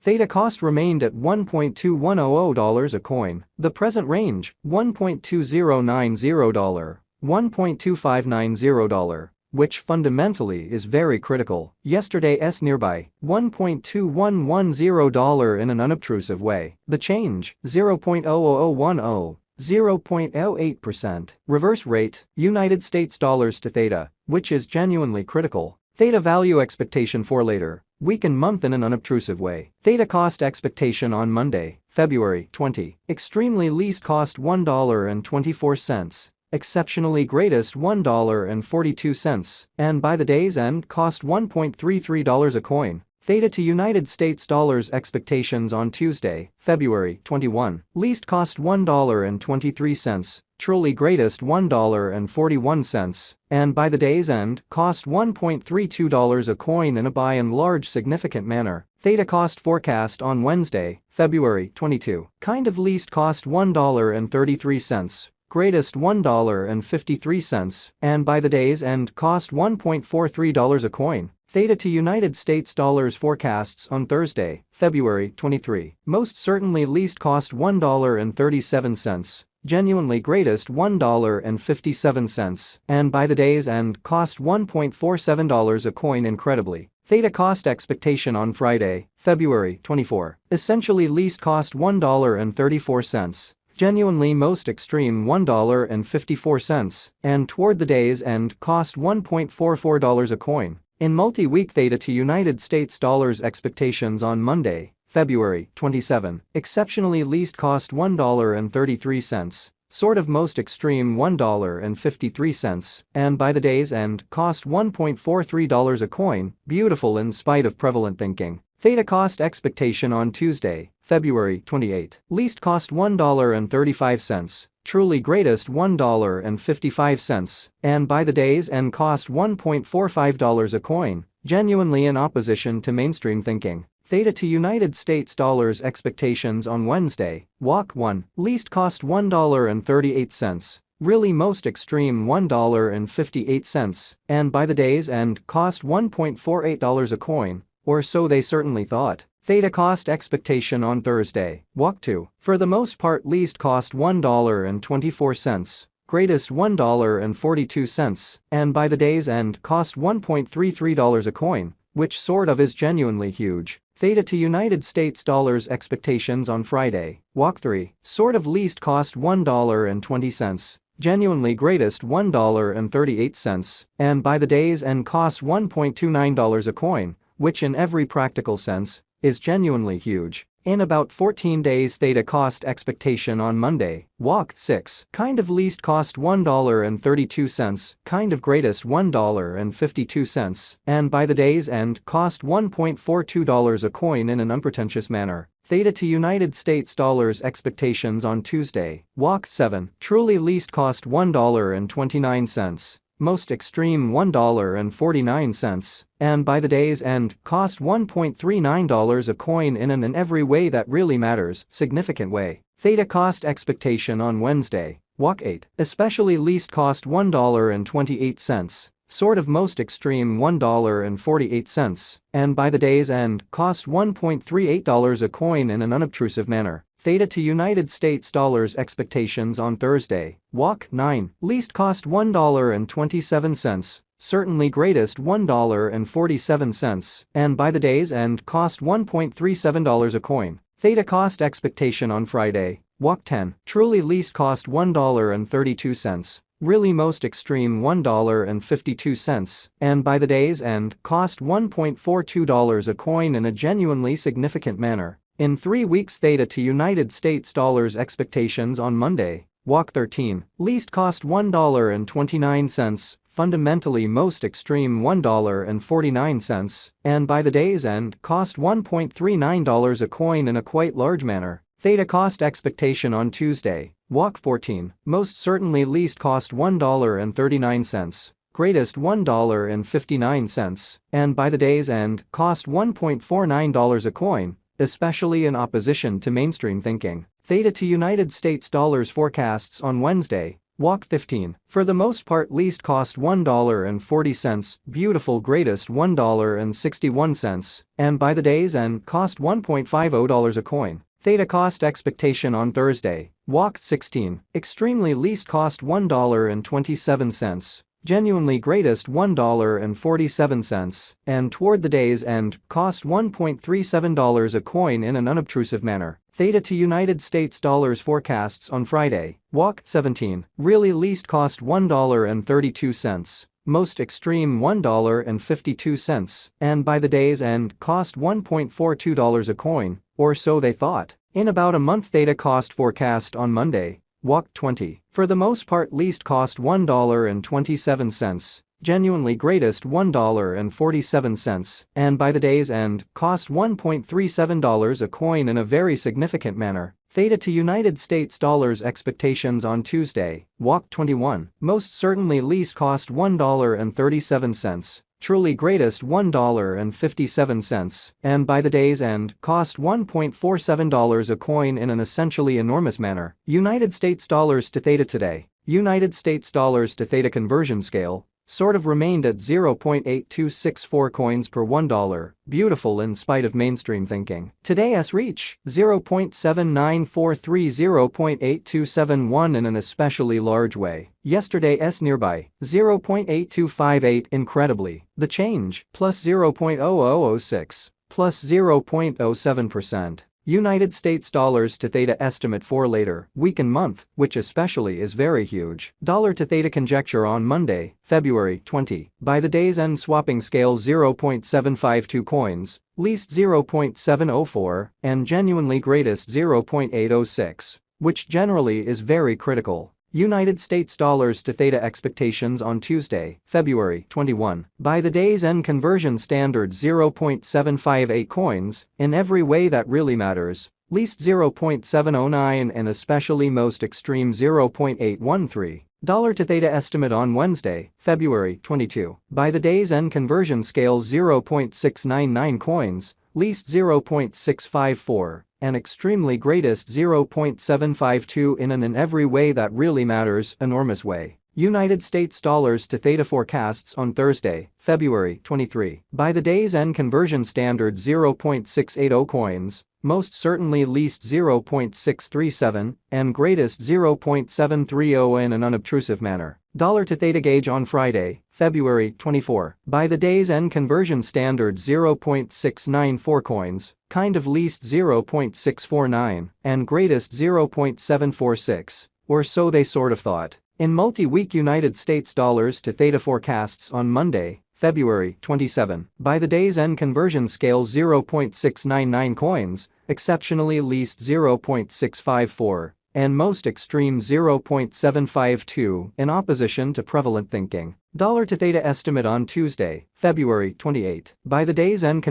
Theta cost remained at $1.2100 a coin. The present range, $1.2090, $1.2590, which fundamentally is very critical. Yesterday's nearby, $1.2110 in an unobtrusive way. The change, 0.00010. 0.08%. Reverse rate, United States dollars to Theta, which is genuinely critical. Theta value expectation for later, week and month in an unobtrusive way. Theta cost expectation on Monday, February 20. Extremely least cost $1.24. Exceptionally greatest $1.42. And by the day's end cost $1.33 a coin. Theta to United States dollars expectations on Tuesday, February 21. Least cost $1.23, truly greatest $1.41, and by the day's end, cost $1.32 a coin in a by and large significant manner. Theta cost forecast on Wednesday, February 22. Kind of least cost $1.33. Greatest $1.53, and by the day's end cost $1.43 a coin. Theta to United States dollars forecasts on Thursday, February 23. Most certainly least cost $1.37, genuinely greatest $1.57, and by the day's end cost $1.47 a coin incredibly. Theta cost expectation on Friday, February 24. Essentially least cost $1.34. Genuinely most extreme $1.54, and toward the day's end cost $1.44 a coin. In multi-week Theta to United States dollars expectations on Monday, February 27. Exceptionally least cost $1.33, sort of most extreme $1.53, and by the day's end cost $1.43 a coin, beautiful in spite of prevalent thinking. Theta cost expectation on Tuesday, February 28. Least cost $1.35, truly greatest $1.55, and by the day's end cost $1.45 a coin, genuinely in opposition to mainstream thinking. Theta to United States dollars expectations on Wednesday, Walk 1. Least cost $1.38, really most extreme $1.58, and by the day's end cost $1.48 a coin, or so they certainly thought. Theta cost expectation on Thursday, Walk 2. For the most part least cost $1.24, greatest $1.42, and by the day's end cost $1.33 a coin, which sort of is genuinely huge. Theta to United States dollars expectations on Friday, Walk 3. Sort of least cost $1.20, genuinely greatest $1.38, and by the day's end cost $1.29 a coin, which in every practical sense is genuinely huge. In about 14 days Theta cost expectation on Monday, Walk 6. Kind of least cost $1.32, kind of greatest $1.52, and by the day's end cost $1.42 a coin in an unpretentious manner. Theta to United States dollars expectations on Tuesday, Walk 7. Truly least cost $1.29. Most extreme $1.49, and by the day's end cost $1.39 a coin in an in every way that really matters, significant way. Theta cost expectation on Wednesday, Walk 8. Especially least cost $1.28, sort of most extreme $1.48, and by the day's end cost $1.38 a coin in an unobtrusive manner. Theta to United States dollars expectations on Thursday, Walk 9. Least cost $1.27, certainly greatest $1.47, and by the day's end cost $1.37 a coin. Theta cost expectation on Friday, Walk 10. Truly least cost $1.32, really most extreme $1.52, and by the day's end cost $1.42 a coin in a genuinely significant manner. In 3 weeks Theta to United States dollars expectations on Monday, Walk 13. Least cost $1.29, fundamentally most extreme $1.49, and by the day's end cost $1.39 a coin in a quite large manner. Theta cost expectation on Tuesday, Walk 14. Most certainly least cost $1.39. Greatest $1.59, and by the day's end cost $1.49 a coin, especially in opposition to mainstream thinking. Theta to United States dollars forecasts on Wednesday, Walk 15. For the most part least cost $1.40, beautiful greatest $1.61, and by the day's end cost $1.50 a coin. Theta cost expectation on Thursday. Walk 16. Extremely least cost $1.27. Genuinely greatest $1.47, and toward the day's end, cost $1.37 a coin in an unobtrusive manner. Theta to United States dollars forecasts on Friday. Walk 17. Really least cost $1.32. Most extreme $1.52, and by the day's end, cost $1.42 a coin, or so they thought. In about a month Theta cost forecast on Monday. Walk 20. For the most part least cost $1.27, genuinely greatest $1.47, and by the day's end, cost $1.37 a coin in a very significant manner. Theta to United States dollars expectations on Tuesday. Walk 21. Most certainly least cost $1.37. Truly greatest $1.57, and by the day's end, cost $1.47 a coin in an essentially enormous manner. United States dollars to Theta today. United States dollars to Theta conversion scale sort of remained at 0.8264 coins per $1, beautiful in spite of mainstream thinking. Today's reach, 0.7943 0.8271 in an especially large way. Yesterday's nearby, 0.8258 incredibly. The change, plus 0.0006, plus 0.07%. United States dollars to Theta estimate for later week and month, which especially is very huge. Dollar to Theta conjecture on Monday, February 20. By the day's end swapping scale 0.752 coins, least 0.704, and genuinely greatest 0.806, which generally is very critical. United States dollars to Theta expectations on Tuesday, February 21. By the day's end conversion standard 0.758 coins, in every way that really matters, least 0.709 and especially most extreme 0.813. Dollar to Theta estimate on Wednesday, February 22. By the day's end conversion scale 0.699 coins, least 0.654. And extremely greatest 0.752 in an in every way that really matters enormous way. United States dollars to Theta forecasts on Thursday, February 23. By the day's end conversion standard 0.680 coins, most certainly least 0.637, and greatest 0.730 in an unobtrusive manner. Dollar to Theta gauge on Friday, February 24. By the day's end conversion standard 0.694 coins, kind of least 0.649, and greatest 0.746, or so they sort of thought. In multi-week United States dollars to Theta forecasts on Monday, February 27. By the day's end conversion scale 0.699 coins, exceptionally least 0.654, and most extreme 0.752 in opposition to prevalent thinking. Dollar to Theta estimate on Tuesday, February 28. By the day's end